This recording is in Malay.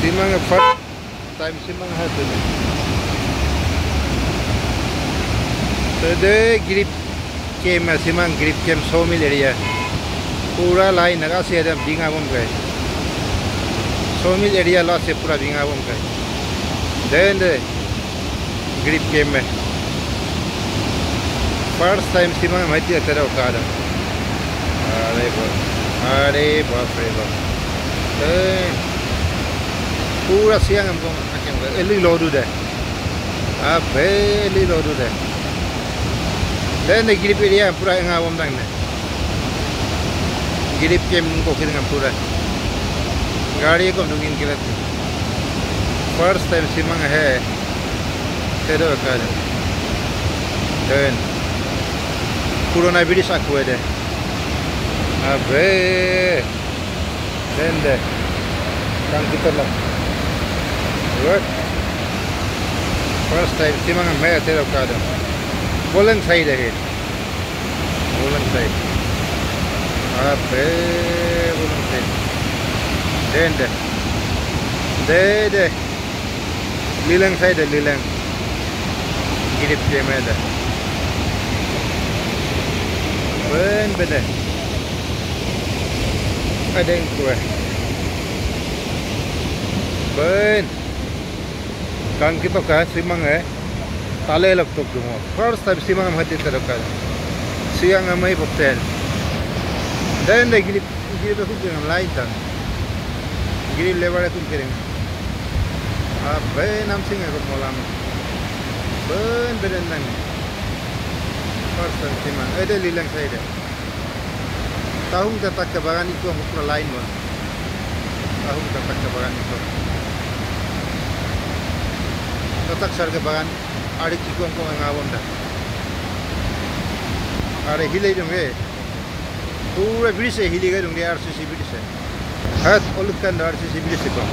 Simang first time simang hatu ni. Today grip came simang grip came so mil area. Pura line naga se adam binga bom kai. So mil area loss se pura binga bom kai. Then the grip came first time simang mati atara ukada. Are baap re baap. Pura siang am kong akyang ka. Eli lodu de. Eli lodu de. Then the grip area pura nga bom dang ne. Grip kem ko kidang pura. Gaadi ko nungin kilat. First time simang hai. Tero ukada. Then purona bidis aku de. Then the kang kita lah. Good. First time simang mai tero kada. Bolang side hai. Bolang side. Bolang side. Then the lilang side lilang. Grip ke mai dah. Beda. Ada yang kuat. Kang kita kah simang tale lap tok dulu. First time simang hati terdekat. Siang amai bukten. Dan dah gili aku kirim lain tak. Gili lebar aku kirim. Nam sing aku molam. Beden nang. First time simang. Ada lilang saya. Tahun tetap kebaran itu aku pula lain pun. Tahun tetap kebaran itu. Tetap sar kebaran. Ada cikgu aku ngawam dah. Ada hilai dong pura bilis hilai dong RCC bilis. Hat olutkan RCC bilis itu.